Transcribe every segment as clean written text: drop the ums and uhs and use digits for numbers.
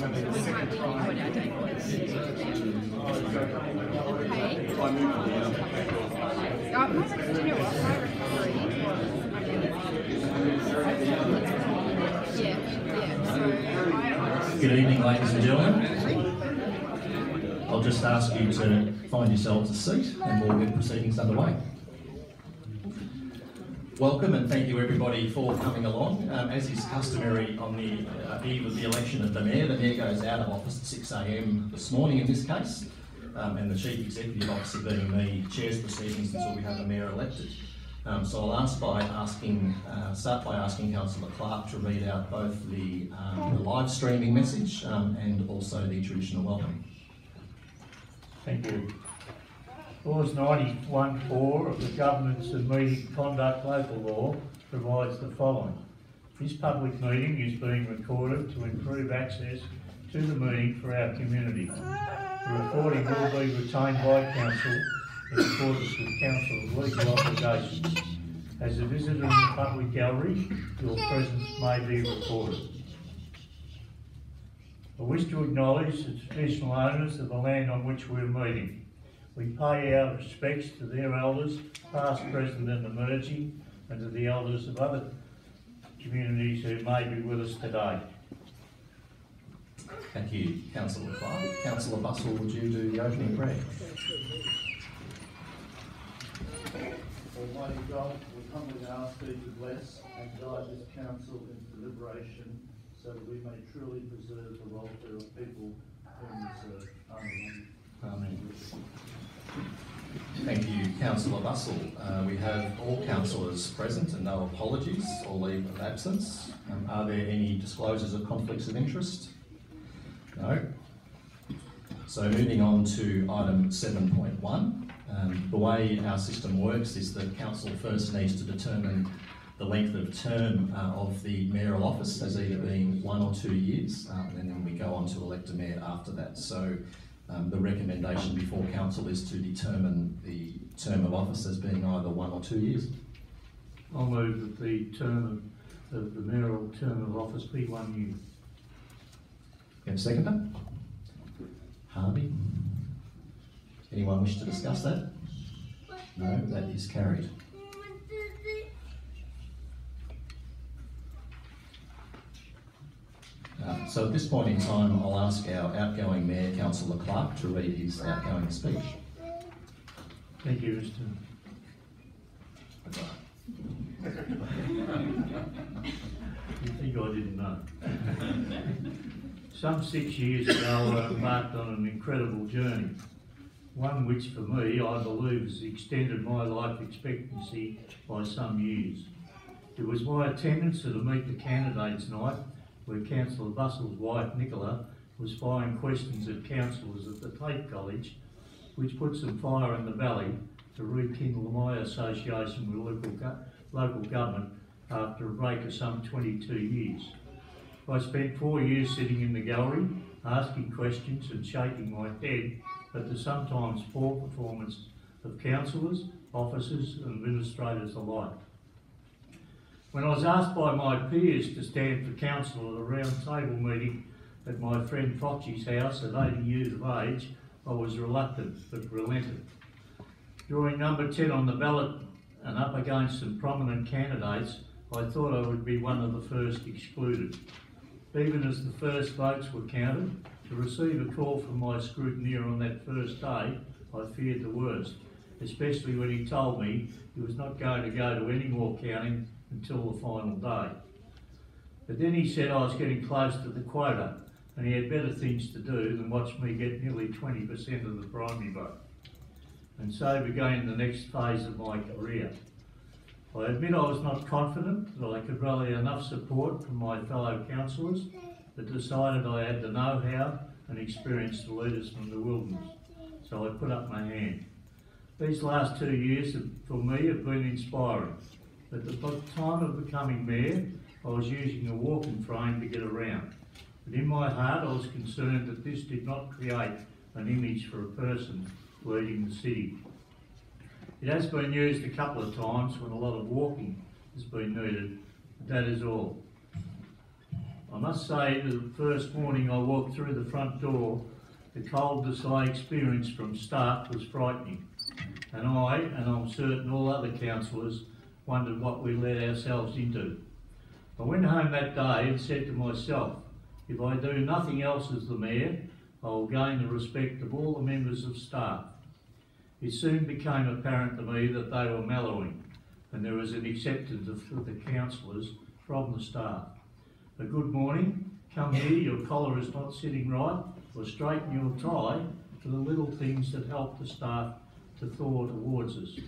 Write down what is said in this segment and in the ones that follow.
Good evening, ladies and gentlemen. I'll just ask you to find yourselves a seat and we'll get proceedings underway. Welcome and thank you everybody for coming along. As is customary on the eve of the election of the Mayor goes out of office at 6 a.m. this morning in this case, and the Chief Executive Officer being me chairs proceedings until we have a Mayor elected. So I'll start by asking Councillor Clark to read out both the live streaming message and also the traditional welcome. Thank you. Clause 91(4) of the Governance and Meeting Conduct Local Law provides the following. This public meeting is being recorded to improve access to the meeting for our community. The recording will be retained by Council in accordance with Council's legal obligations. As a visitor in the public gallery, your presence may be recorded. I wish to acknowledge the traditional owners of the land on which we are meeting. We pay our respects to their elders, past, present and emerging, and to the elders of other communities who may be with us today. Thank you, Councillor Clark. Councillor Bustle, would you do the opening prayer? Almighty God, we humbly ask thee to bless and guide this council into deliberation so that we may truly preserve the welfare of people whom we serve. Amen. Amen. Thank you, Councillor Bustle. We have all councillors present and no apologies or leave of absence. Are there any disclosures of conflicts of interest? No. So moving on to item 7.1. The way our system works is that Council first needs to determine the length of term of the mayoral office as either being 1 or 2 years, and then we go on to elect a mayor after that. So the recommendation before Council is to determine the term of office as being either 1 or 2 years. I'll move that the term of the mayoral term of office be 1 year. You have a seconder? Harvey? Anyone wish to discuss that? No, that is carried. So at this point in time, I'll ask our outgoing Mayor, Councillor Clark, to read his outgoing speech. Thank you, Mr. You think I didn't know? Some 6 years ago, I embarked on an incredible journey, one which for me, I believe, has extended my life expectancy by some years. It was my attendance at a Meet the Candidates night where Councillor Bustle's wife, Nicola, was firing questions at councillors at the Tate College, which put some fire in the valley to rekindle my association with local government after a break of some 22 years. I spent 4 years sitting in the gallery, asking questions and shaking my head at the sometimes poor performance of councillors, officers and administrators alike. When I was asked by my peers to stand for council at a round table meeting at my friend Foxy's house at 80 years of age, I was reluctant but relented. Drawing number 10 on the ballot and up against some prominent candidates, I thought I would be one of the first excluded. Even as the first votes were counted, to receive a call from my scrutineer on that first day, I feared the worst, especially when he told me he was not going to go to any more counting until the final day. But then he said I was getting close to the quota and he had better things to do than watch me get nearly 20% of the primary vote. And so began the next phase of my career. I admit I was not confident that I could rally enough support from my fellow councillors, but decided I had the know-how and experience to lead us from the wilderness. So I put up my hand. These last 2 years for me have been inspiring. At the time of becoming mayor, I was using a walking frame to get around. But in my heart, I was concerned that this did not create an image for a person leading the city. It has been used a couple of times when a lot of walking has been needed, but that is all. I must say that the first morning I walked through the front door, the coldness I experienced from start was frightening. And I'm certain all other councillors, wondered what we let ourselves into. I went home that day and said to myself, if I do nothing else as the Mayor, I will gain the respect of all the members of staff. It soon became apparent to me that they were mellowing, and there was an acceptance of the councillors from the staff. A good morning, come here, your collar is not sitting right, or straighten your tie, for the little things that help the staff to thaw towards us,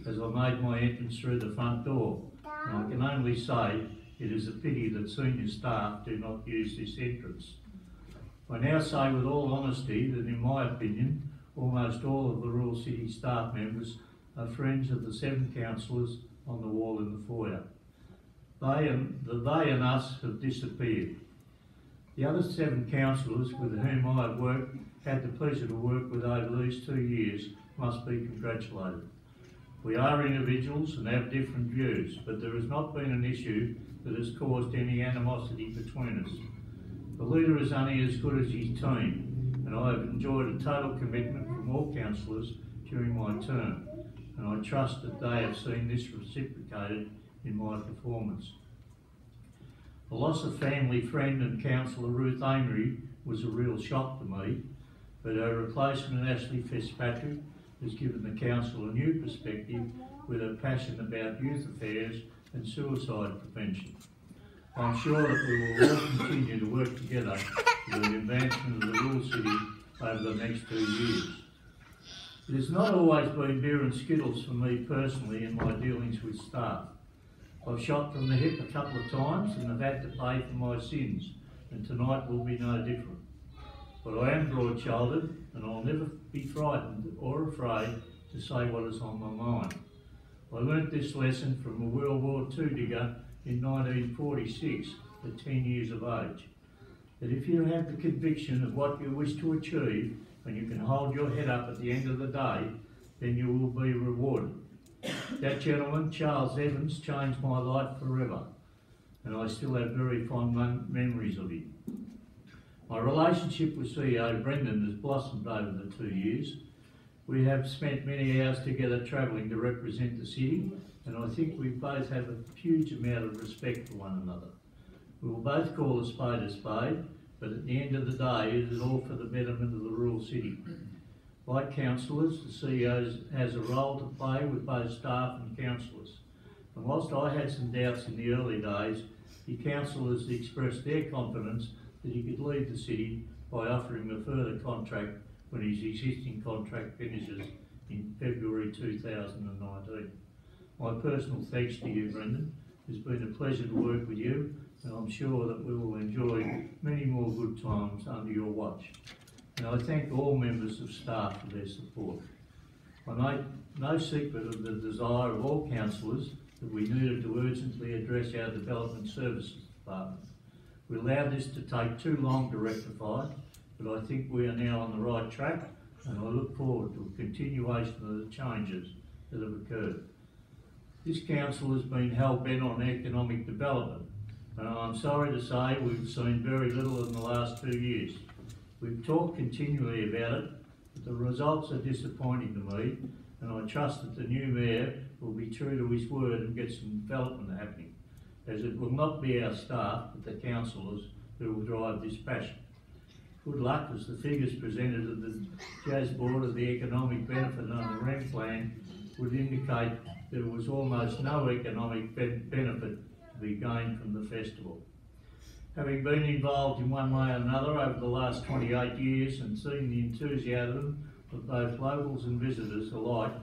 as I made my entrance through the front door. And I can only say it is a pity that senior staff do not use this entrance. I now say with all honesty that in my opinion, almost all of the Rural City staff members are friends of the 7 councillors on the wall in the foyer. They and us have disappeared. The other 7 councillors with whom I have had the pleasure to work with over these 2 years must be congratulated. We are individuals and have different views, but there has not been an issue that has caused any animosity between us. The leader is only as good as his team, and I have enjoyed a total commitment from all councillors during my term, and I trust that they have seen this reciprocated in my performance. The loss of family friend and councillor Ruth Amery was a real shock to me, but her replacement, Ashley Fitzpatrick, has given the council a new perspective with her passion about youth affairs and suicide prevention. I'm sure that we will all continue to work together for the advancement of the rural city over the next 2 years. It has not always been beer and skittles for me personally in my dealings with staff. I've shot from the hip a couple of times and have had to pay for my sins, and tonight will be no different. But I am broad-shouldered and I'll never be frightened or afraid to say what is on my mind. I learnt this lesson from a World War II digger in 1946 at 10 years of age, that if you have the conviction of what you wish to achieve and you can hold your head up at the end of the day, then you will be rewarded. That gentleman, Charles Evans, changed my life forever, and I still have very fond memories of him. My relationship with CEO Brendan has blossomed over the 2 years. We have spent many hours together travelling to represent the city, and I think we both have a huge amount of respect for one another. We will both call a spade, but at the end of the day, it is all for the betterment of the rural city. Like councillors, the CEO has a role to play with both staff and councillors. And whilst I had some doubts in the early days, the councillors expressed their confidence that he could lead the city by offering him a further contract when his existing contract finishes in February 2019. My personal thanks to you, Brendan. It's been a pleasure to work with you, and I'm sure that we will enjoy many more good times under your watch. And I thank all members of staff for their support. I make no secret of the desire of all councillors that we needed to urgently address our Development Services Department. We allowed this to take too long to rectify, but I think we are now on the right track, and I look forward to a continuation of the changes that have occurred. This council has been hell-bent on economic development, and I'm sorry to say we've seen very little in the last 2 years. We've talked continually about it, but the results are disappointing to me, and I trust that the new Mayor will be true to his word and get some development happening, as it will not be our staff, but the councillors who will drive this passion. Good luck, as the figures presented at the Jazz Board of the economic benefit under the REM plan would indicate there was almost no economic benefit to be gained from the festival. Having been involved in one way or another over the last 28 years and seen the enthusiasm of both locals and visitors alike,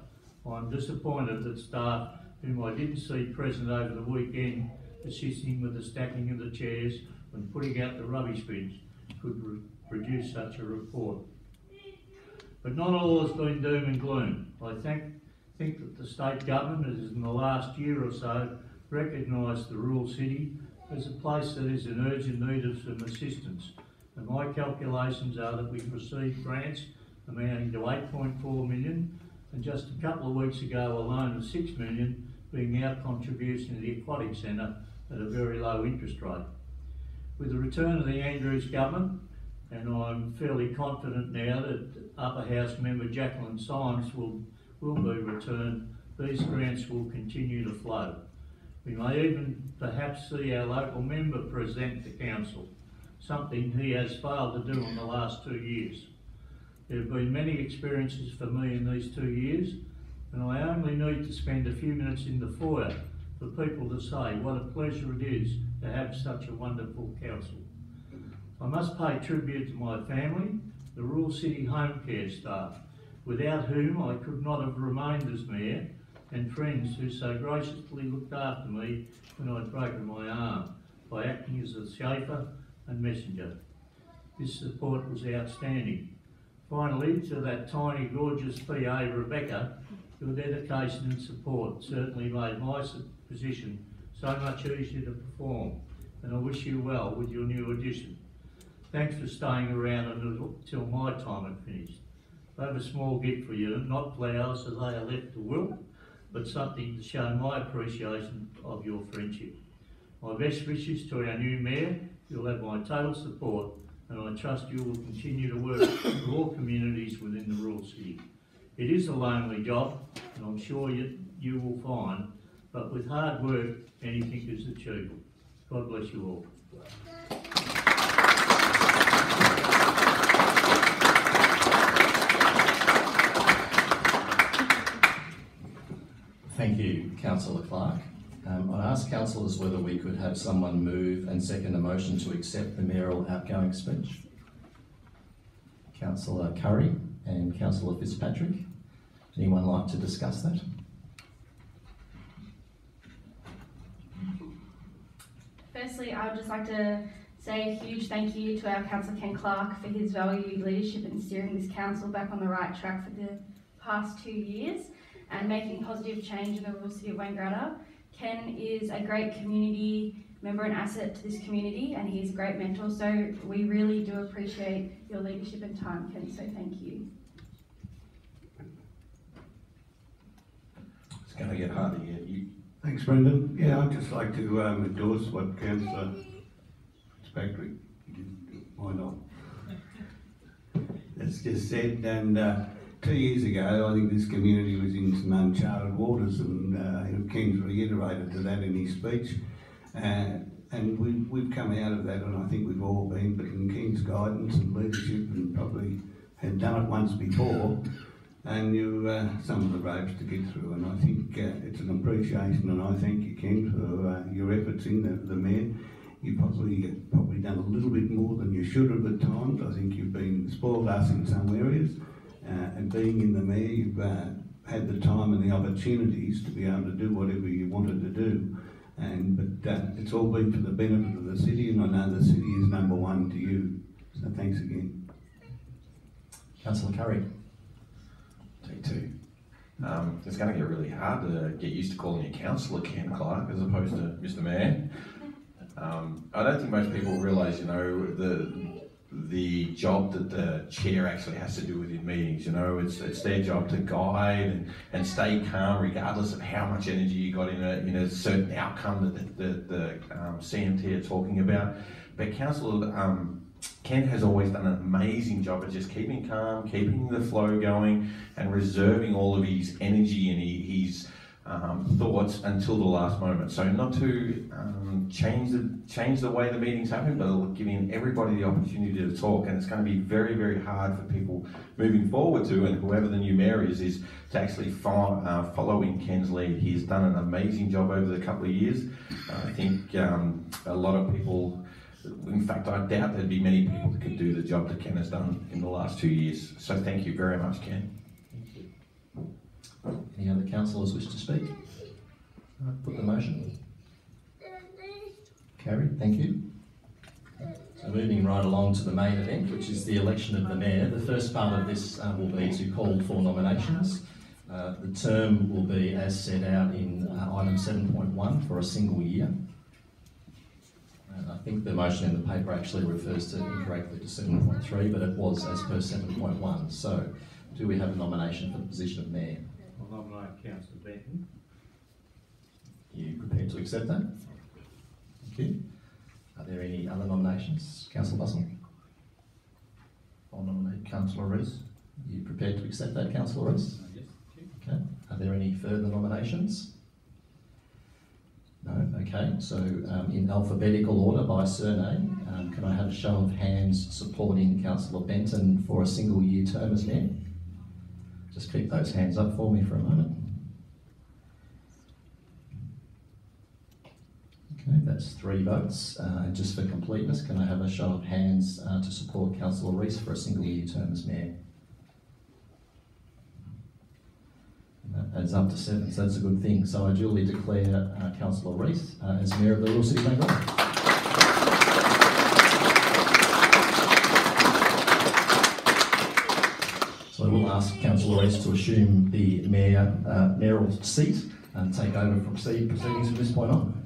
I'm disappointed that staff whom I didn't see present over the weekend assisting with the stacking of the chairs and putting out the rubbish bins could produce such a report. But not all has been doom and gloom. I think that the state government has in the last year or so recognised the rural city as a place that is in urgent need of some assistance, and my calculations are that we've received grants amounting to 8.4 million, and just a couple of weeks ago a loan of 6 million being our contribution to the Aquatic Centre at a very low interest rate. With the return of the Andrews government, and I'm fairly confident now that Upper House member Jacqueline Symes will be returned, these grants will continue to flow. We may even perhaps see our local member present to council, something he has failed to do in the last 2 years. There have been many experiences for me in these 2 years, and I only need to spend a few minutes in the foyer for people to say what a pleasure it is to have such a wonderful council. I must pay tribute to my family, the Rural City Home Care staff, without whom I could not have remained as mayor, and friends who so graciously looked after me when I'd broken my arm by acting as a chauffeur and messenger. This support was outstanding. Finally, to that tiny, gorgeous PA, Rebecca, your dedication and support certainly made my position so much easier to perform, and I wish you well with your new addition. Thanks for staying around until my time had finished. I have a small gift for you, not flowers as they are left to wilt, but something to show my appreciation of your friendship. My best wishes to our new mayor. You'll have my total support, and I trust you will continue to work for all communities within the rural city. It is a lonely job, and I'm sure you will find, but with hard work, anything is achievable. God bless you all. Thank you, Councillor Clark. I'd ask councillors whether we could have someone move and second a motion to accept the mayoral outgoing speech. Councillor Curry and Councillor Fitzpatrick. Anyone like to discuss that? Firstly, I would just like to say a huge thank you to our Councillor Ken Clark for his valued leadership in steering this council back on the right track for the past 2 years and making positive change in the rural city of Wangaratta. Ken is a great community member and asset to this community, and he is a great mentor, so we really do appreciate your leadership and time, Ken, so thank you. It's going to get harder yet. Thanks, Brendan. Yeah, I'd just like to endorse what Councillor Fitzpatrick, why not, that's just said. And 2 years ago, I think this community was in some uncharted waters, and Ken's reiterated to that in his speech. And we've come out of that, and I think we've all been, but in Ken's guidance and leadership, and probably had done it once before, and knew some of the ropes to get through. And I think it's an appreciation, and I thank you, Ken, for your efforts in the mayor. You've probably done a little bit more than you should have at times. I think you've been spoiled us in some areas, and being in the mayor, you've had the time and the opportunities to be able to do whatever you wanted to do. But it's all been for the benefit of the city, and I know the city is number one to you. So thanks again. Councillor Curry. Take two. It's going to get really hard to get used to calling you Councillor Ken Clark as opposed to Mr. Mayor. I don't think most people realise, the job that the chair actually has to do within meetings. It's their job to guide and stay calm regardless of how much energy you got in a certain outcome that the CMT are talking about. But Councillor Ken has always done an amazing job of just keeping calm, keeping the flow going, and reserving all of his energy and his thoughts until the last moment. So not to change the way the meetings happen, but giving everybody the opportunity to talk. And it's going to be very, very hard for people moving forward to, and whoever the new mayor is to actually follow in Ken's lead. He's done an amazing job over the couple of years. I think a lot of people, in fact, I doubt there'd be many people that could do the job that Ken has done in the last 2 years. So thank you very much, Ken. Any other councillors wish to speak? Put the motion. Carried, thank you. So moving right along to the main event, which is the election of the mayor. The first part of this will be to call for nominations. The term will be as set out in item 7.1 for a single year. And I think the motion in the paper actually refers to incorrectly to 7.3, but it was as per 7.1. So do we have a nomination for the position of mayor? I'll nominate Councillor Benton. Are you prepared to accept that? Thank you. Are there any other nominations? Councillor Bustle? I'll nominate Councillor Rees. Are you prepared to accept that, Councillor Rees? Yes. Okay. Are there any further nominations? No. Okay. So in alphabetical order by surname, can I have a show of hands supporting Councillor Benton for a single year term as Mayor? Just keep those hands up for me for a moment. Okay, that's 3 votes. And just for completeness, can I have a show of hands to support Councillor Rees for a single year term as Mayor? And that adds up to 7, so that's a good thing. So I duly declare Councillor Rees as Mayor of the Royal City of Wangaratta. So I will ask Councillor Rees to assume the mayoral seat and take over from proceedings from this point on.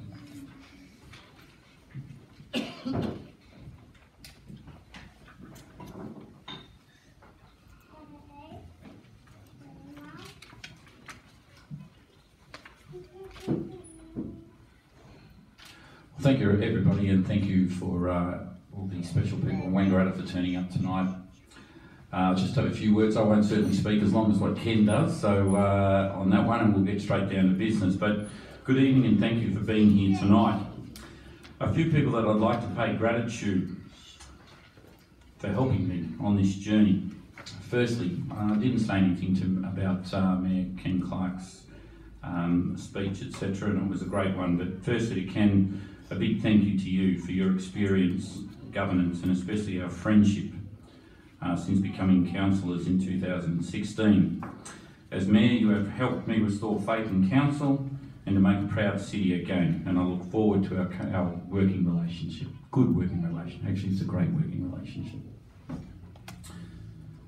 Thank you everybody, and thank you for all the special people in Wangaratta for turning up tonight. Just have a few words. I won't certainly speak as long as what Ken does, so on that one, and we'll get straight down to business. But good evening and thank you for being here tonight. A few people that I'd like to pay gratitude for helping me on this journey. Firstly, I didn't say anything about Mayor Ken Clark's speech, etc., and it was a great one. But firstly, to Ken, a big thank you to you for your experience, governance, and especially our friendship since becoming councillors in 2016. As Mayor, you have helped me restore faith in council and to make a proud city again, and I look forward to our working relationship. Good working relationship. Actually, it's a great working relationship.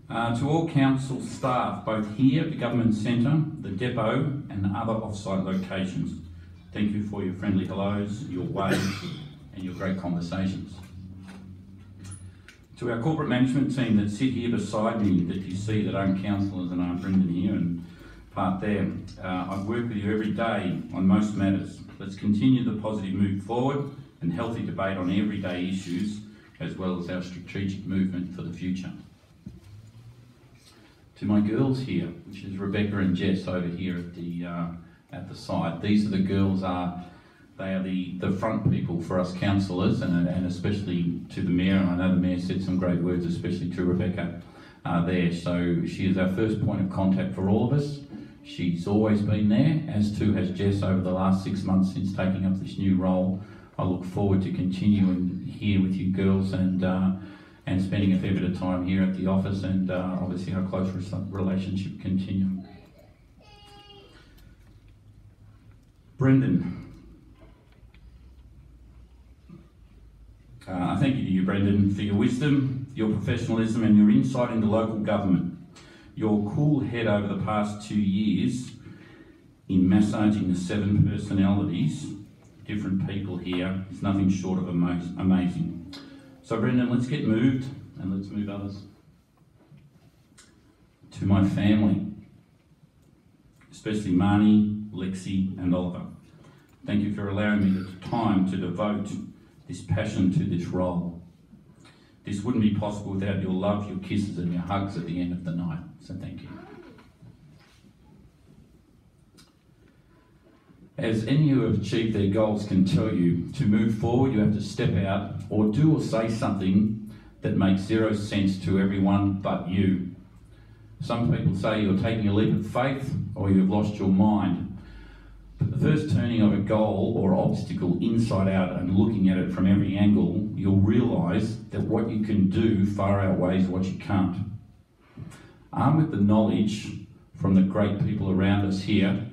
To all council staff, both here at the Government Centre, the depot and other off-site locations, thank you for your friendly hellos, your waves and your great conversations. To our corporate management team that sit here beside me, that you see that aren't councillors and aren't Brendan here and part there, I've worked with you every day on most matters. Let's continue the positive move forward and healthy debate on everyday issues, as well as our strategic movement for the future. To my girls here, which is Rebecca and Jess over here at the side. These are the girls. They are the front people for us councillors, and especially to the Mayor. And I know the Mayor said some great words, especially to Rebecca there. So she is our first point of contact for all of us. She's always been there, as too has Jess over the last 6 months since taking up this new role. I look forward to continuing here with you girls and spending a fair bit of time here at the office, and obviously our close relationship continuing. Brendan. Thank you to you, Brendan, for your wisdom, your professionalism and your insight into local government. Your cool head over the past 2 years in massaging the 7 personalities, different people here, is nothing short of amazing. So Brendan, let's get moved, and let's move others. To my family, especially Marnie, Lexi and Oliver, thank you for allowing me the time to devote this passion to this role. This wouldn't be possible without your love, your kisses and your hugs at the end of the night, so thank you. As any who have achieved their goals can tell you, to move forward you have to step out or do or say something that makes zero sense to everyone but you. Some people say you're taking a leap of faith or you've lost your mind. But the first turning of a goal or obstacle inside out and looking at it from every angle, you'll realise that what you can do far outweighs what you can't. Armed with the knowledge from the great people around us here,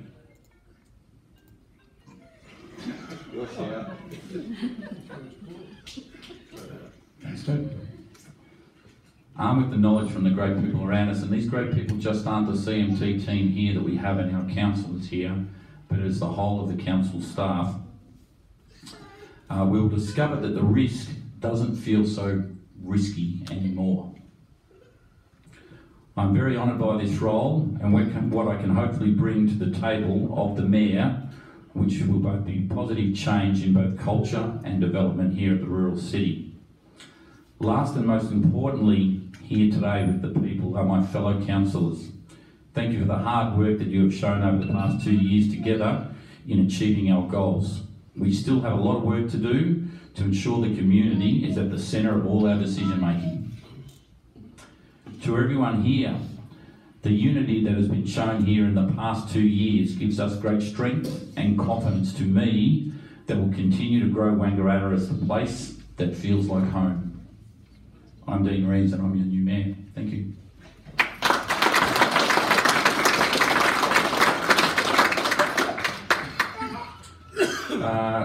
thanks, Ted. Armed with the knowledge from the great people around us, and these great people just aren't the CMT team here that we have in our councillors here, but as the whole of the council staff, we'll discover that the risk doesn't feel so risky anymore. I'm very honoured by this role and what I can hopefully bring to the table of the Mayor which will both be positive change in both culture and development here at the rural city. Last and most importantly, here today with the people are my fellow councillors. Thank you for the hard work that you have shown over the past 2 years together in achieving our goals. We still have a lot of work to do to ensure the community is at the centre of all our decision making. To everyone here, the unity that has been shown here in the past 2 years gives us great strength and confidence to me that will continue to grow Wangaratta as the place that feels like home. I'm Dean Reeves and I'm your new mayor. Thank you.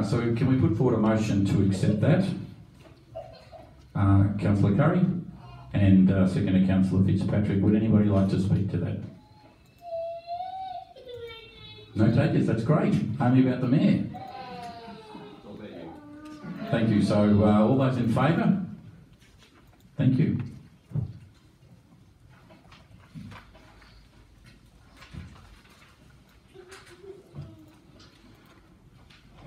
So can we put forward a motion to accept that? Councillor Curry and second to Councillor Fitzpatrick. Would anybody like to speak to that? No takers, that's great. Only about the mayor. Thank you. So all those in favour? Thank you.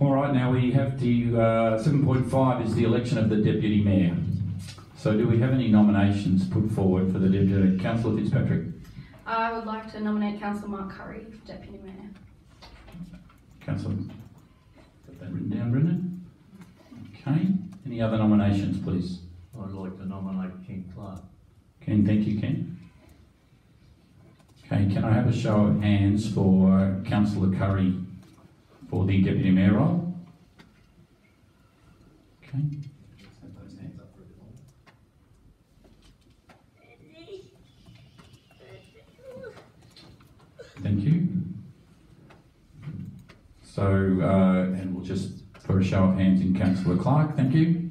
All right, now we have the 7.5 is the election of the Deputy Mayor. So do we have any nominations put forward for the Deputy? Councillor Fitzpatrick. I would like to nominate Councillor Mark Curry for Deputy Mayor. Councillor, got that written down, Brendan? Okay, any other nominations, please? I'd like to nominate Ken Clark. Ken, thank you, Ken. Okay, can I have a show of hands for Councillor Curry for the Deputy Mayor role? Okay. Thank you. So, and we'll just, for a show of hands in Councillor Clark, thank you.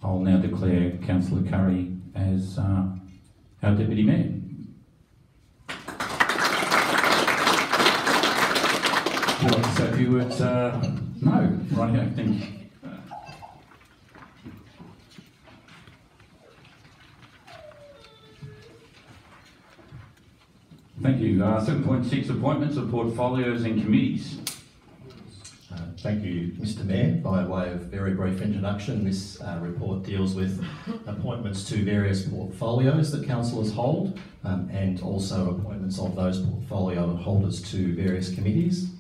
I'll now declare Councillor Curry as our Deputy Mayor. Would you like to say a few words? No, right here, thank you. Thank you. 7.6, appointments of portfolios and committees. Thank you, Mr Mayor. By way of very brief introduction, this report deals with appointments to various portfolios that councillors hold and also appointments of those portfolio holders to various committees.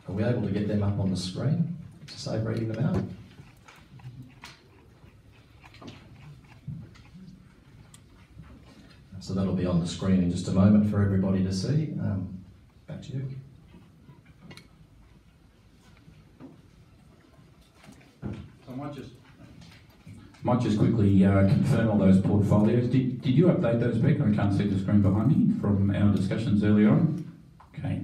Are we able to get them up on the screen to save reading them out? So that'll be on the screen in just a moment for everybody to see. Back to you. So I might just quickly confirm all those portfolios. Did you update those, Beck? I can't see the screen behind me from our discussions earlier on. Okay.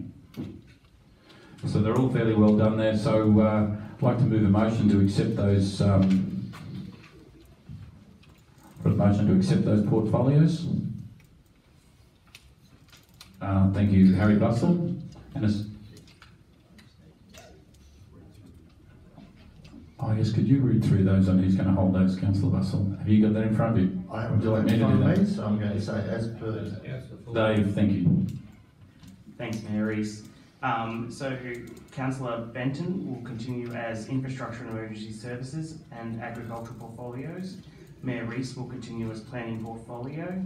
So they're all fairly well done there. So I'd like to move a motion to accept those. Put a motion to accept those portfolios. Thank you, Harry Bussell. And yes, could you read through those on who's going to hold those, Councillor Bussell? Have you got that in front of you? I have Would you like me to do that? so I'm going to say as per. Dave, thank you. Thanks, Mayor Rees. So Councillor Benton will continue as Infrastructure and Emergency Services and Agricultural portfolios. Mayor Rees will continue as Planning portfolio.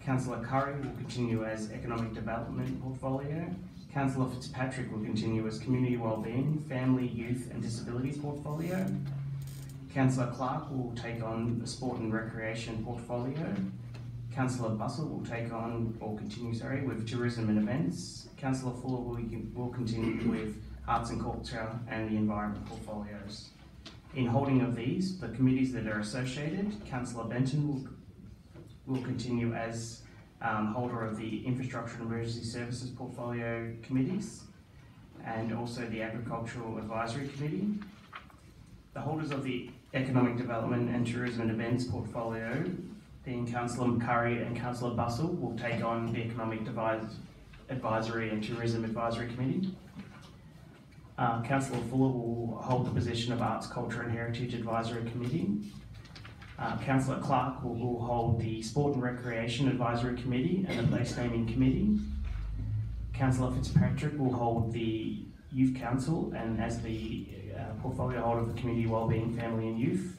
Councillor Curry will continue as Economic Development portfolio. Councillor Fitzpatrick will continue as Community Wellbeing, Family, Youth and Disabilities portfolio. Councillor Clark will take on the Sport and Recreation portfolio. Councillor Bussell will take on, or continue, sorry, with Tourism and Events. Councillor Fuller will continue with Arts and Culture and the Environment portfolios. In holding of these, the committees that are associated, Councillor Benton will continue as holder of the Infrastructure and Emergency Services portfolio committees and also the Agricultural Advisory Committee. The holders of the Economic Development and Tourism and Events portfolio, being Councillor Curry and Councillor Bussell, will take on the Economic Advisory and Tourism Advisory Committee. Councillor Fuller will hold the position of Arts, Culture and Heritage Advisory Committee. Councillor Clark will hold the Sport and Recreation Advisory Committee and the Place Naming Committee. Councillor Fitzpatrick will hold the Youth Council and as the portfolio holder of the Community Wellbeing, Family and Youth.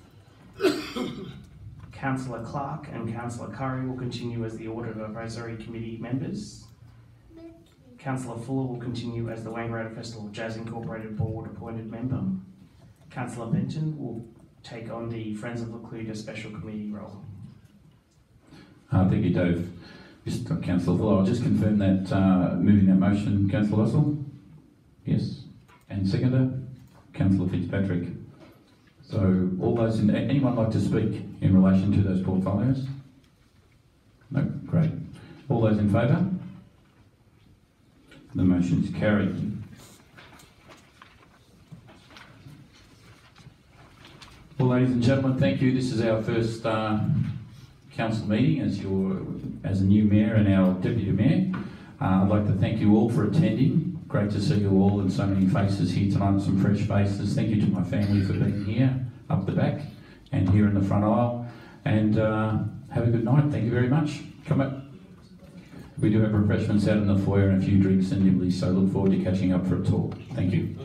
Councillor Clark and Councillor Curry will continue as the Audit Advisory Committee members. Councillor Fuller will continue as the Wangaratta Festival of Jazz Incorporated Board appointed member. Councillor Benton will take on the Friends of Lacluda Special Committee role. Thank you, Dave. Mr. Councillor Fuller, I'll just confirm that moving that motion, Councillor Russell? Yes. And seconder? Councillor Fitzpatrick. So all those in, anyone like to speak in relation to those portfolios? No? Great. All those in favour? The motion is carried. Well, ladies and gentlemen, thank you. This is our first council meeting as a new mayor and our deputy mayor. I'd like to thank you all for attending. Great to see you all and so many faces here tonight, some fresh faces. Thank you to my family for being here, up the back and here in the front aisle. And have a good night. Thank you very much. Come up. We do have refreshments out in the foyer and a few drinks and nibblies, so look forward to catching up for a talk. Thank you.